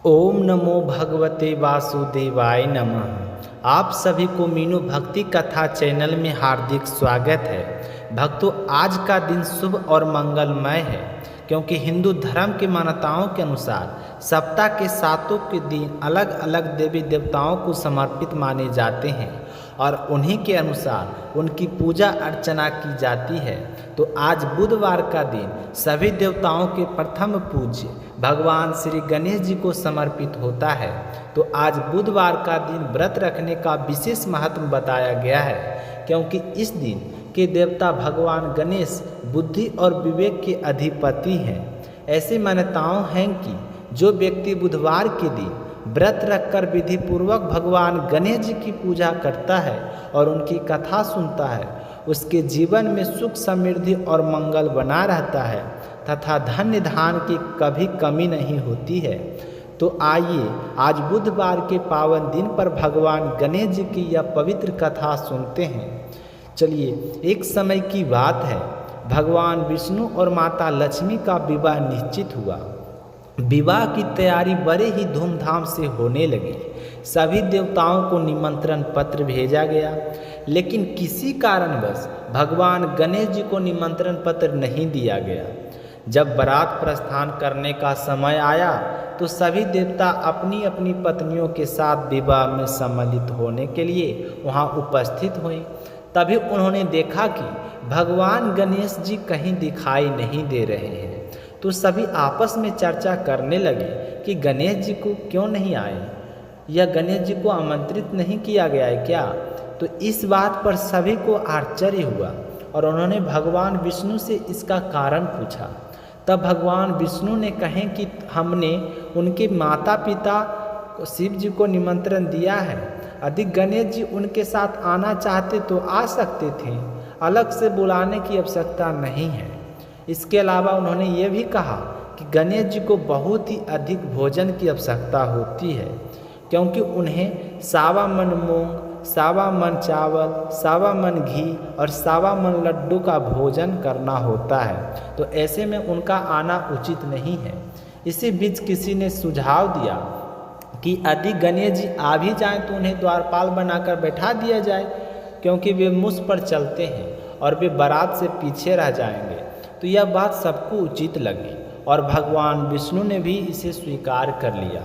ओम नमो भगवते वासुदेवाय नमः। आप सभी को मीनू भक्ति कथा चैनल में हार्दिक स्वागत है। भक्तों, आज का दिन शुभ और मंगलमय है क्योंकि हिंदू धर्म की मान्यताओं के अनुसार सप्ताह के सातों के दिन अलग अलग देवी देवताओं को समर्पित माने जाते हैं और उन्हीं के अनुसार उनकी पूजा अर्चना की जाती है। तो आज बुधवार का दिन सभी देवताओं के प्रथम पूज्य भगवान श्री गणेश जी को समर्पित होता है। तो आज बुधवार का दिन व्रत रखने का विशेष महत्व बताया गया है क्योंकि इस दिन के देवता भगवान गणेश बुद्धि और विवेक के अधिपति हैं। ऐसी मान्यताओं हैं कि जो व्यक्ति बुधवार के दिन व्रत रखकर विधि पूर्वक भगवान गणेश जी की पूजा करता है और उनकी कथा सुनता है, उसके जीवन में सुख समृद्धि और मंगल बना रहता है तथा धन्य धान की कभी कमी नहीं होती है। तो आइए आज बुधवार के पावन दिन पर भगवान गणेश जी की यह पवित्र कथा सुनते हैं। चलिए, एक समय की बात है, भगवान विष्णु और माता लक्ष्मी का विवाह निश्चित हुआ। विवाह की तैयारी बड़े ही धूमधाम से होने लगी। सभी देवताओं को निमंत्रण पत्र भेजा गया, लेकिन किसी कारणवश भगवान गणेश जी को निमंत्रण पत्र नहीं दिया गया। जब बारात प्रस्थान करने का समय आया तो सभी देवता अपनी अपनी पत्नियों के साथ विवाह में सम्मिलित होने के लिए वहां उपस्थित हुए। तभी उन्होंने देखा कि भगवान गणेश जी कहीं दिखाई नहीं दे रहे हैं। तो सभी आपस में चर्चा करने लगे कि गणेश जी को क्यों नहीं आए, या गणेश जी को आमंत्रित नहीं किया गया है क्या। तो इस बात पर सभी को आश्चर्य हुआ और उन्होंने भगवान विष्णु से इसका कारण पूछा। तब भगवान विष्णु ने कहे कि हमने उनके माता पिता शिव जी को निमंत्रण दिया है। यदि गणेश जी उनके साथ आना चाहते तो आ सकते थे, अलग से बुलाने की आवश्यकता नहीं है। इसके अलावा उन्होंने ये भी कहा कि गणेश जी को बहुत ही अधिक भोजन की आवश्यकता होती है क्योंकि उन्हें 1.25 मन मूंग, 1.25 मन चावल, 1.25 मन घी और 1.25 मन लड्डू का भोजन करना होता है। तो ऐसे में उनका आना उचित नहीं है। इसी बीच किसी ने सुझाव दिया कि यदि गणेश जी आ भी जाएं तो उन्हें द्वारपाल बनाकर बैठा दिया जाए क्योंकि वे मुझ पर चलते हैं और वे बारात से पीछे रह जाएंगे। तो यह बात सबको उचित लगी और भगवान विष्णु ने भी इसे स्वीकार कर लिया।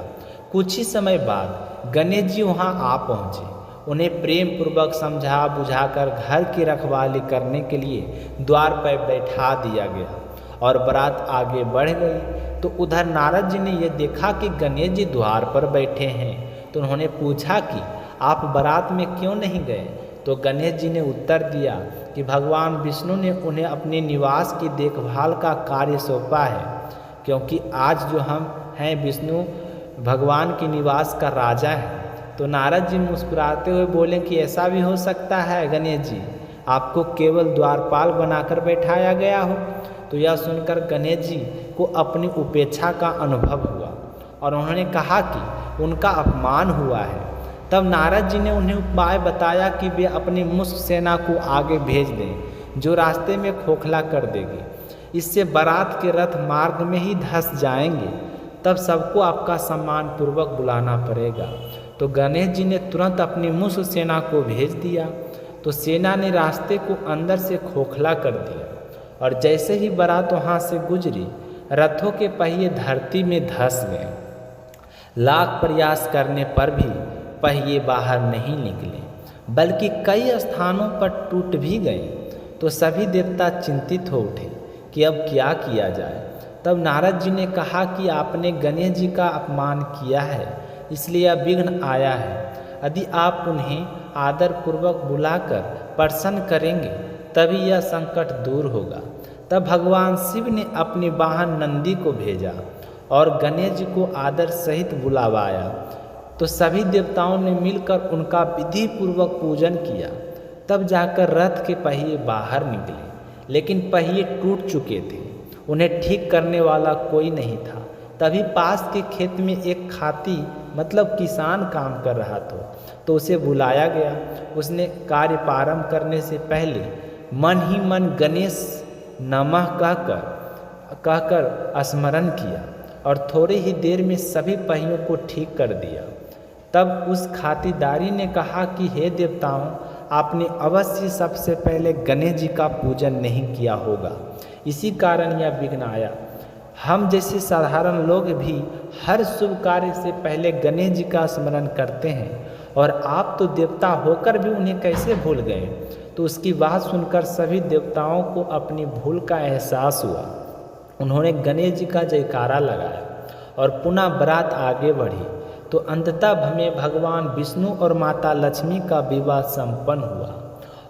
कुछ ही समय बाद गणेश जी वहां आ पहुँचे। उन्हें प्रेम पूर्वक समझा बुझाकर घर की रखवाली करने के लिए द्वार पर बैठा दिया गया और बारात आगे बढ़ गई। तो उधर नारद जी ने यह देखा कि गणेश जी द्वार पर बैठे हैं। तो उन्होंने पूछा कि आप बारात में क्यों नहीं गए। तो गणेश जी ने उत्तर दिया कि भगवान विष्णु ने उन्हें अपने निवास की देखभाल का कार्य सौंपा है क्योंकि आज जो हम हैं विष्णु भगवान के निवास का राजा है। तो नारद जी मुस्कुराते हुए बोले कि ऐसा भी हो सकता है गणेश जी, आपको केवल द्वारपाल बनाकर बैठाया गया हो। तो यह सुनकर गणेश जी को अपनी उपेक्षा का अनुभव हुआ और उन्होंने कहा कि उनका अपमान हुआ है। तब नारद जी ने उन्हें उपाय बताया कि वे अपनी मुष्क सेना को आगे भेज दें जो रास्ते में खोखला कर देगी। इससे बारात के रथ मार्ग में ही धंस जाएंगे। तब सबको आपका सम्मान पूर्वक बुलाना पड़ेगा। तो गणेश जी ने तुरंत अपनी मुष्क सेना को भेज दिया। तो सेना ने रास्ते को अंदर से खोखला कर दिया और जैसे ही बारात वहाँ से गुजरी, रथों के पहिए धरती में धंस गए। लाख प्रयास करने पर भी पहिए बाहर नहीं निकले, बल्कि कई स्थानों पर टूट भी गए। तो सभी देवता चिंतित हो उठे कि अब क्या किया जाए। तब नारद जी ने कहा कि आपने गणेश जी का अपमान किया है, इसलिए यह विघ्न आया है। यदि आप उन्हें आदरपूर्वक बुलाकर प्रसन्न करेंगे तभी यह संकट दूर होगा। तब भगवान शिव ने अपने वाहन नंदी को भेजा और गणेश जी को आदर सहित बुलावाया। तो सभी देवताओं ने मिलकर उनका विधि पूर्वक पूजन किया। तब जाकर रथ के पहिए बाहर निकले, लेकिन पहिए टूट चुके थे। उन्हें ठीक करने वाला कोई नहीं था। तभी पास के खेत में एक खाती मतलब किसान काम कर रहा था। तो उसे बुलाया गया। उसने कार्य प्रारंभ करने से पहले मन ही मन गणेश नमः कहकर स्मरण किया और थोड़ी ही देर में सभी पहियों को ठीक कर दिया। तब उस खातिरदारी ने कहा कि हे देवताओं, आपने अवश्य सबसे पहले गणेश जी का पूजन नहीं किया होगा, इसी कारण यह विघ्न आया। हम जैसे साधारण लोग भी हर शुभ कार्य से पहले गणेश जी का स्मरण करते हैं, और आप तो देवता होकर भी उन्हें कैसे भूल गए। तो उसकी बात सुनकर सभी देवताओं को अपनी भूल का एहसास हुआ। उन्होंने गणेश जी का जयकारा लगाया और पुनः बारात आगे बढ़ी। तो अंततः में भगवान विष्णु और माता लक्ष्मी का विवाह संपन्न हुआ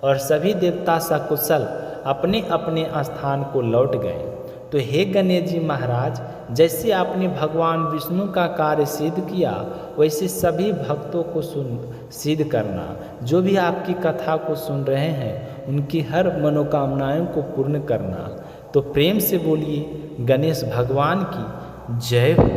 और सभी देवता सकुशल अपने अपने स्थान को लौट गए। तो हे गणेश जी महाराज, जैसे आपने भगवान विष्णु का कार्य सिद्ध किया, वैसे सभी भक्तों को सिद्ध करना। जो भी आपकी कथा को सुन रहे हैं, उनकी हर मनोकामनाओं को पूर्ण करना। तो प्रेम से बोलिए गणेश भगवान की जय हो।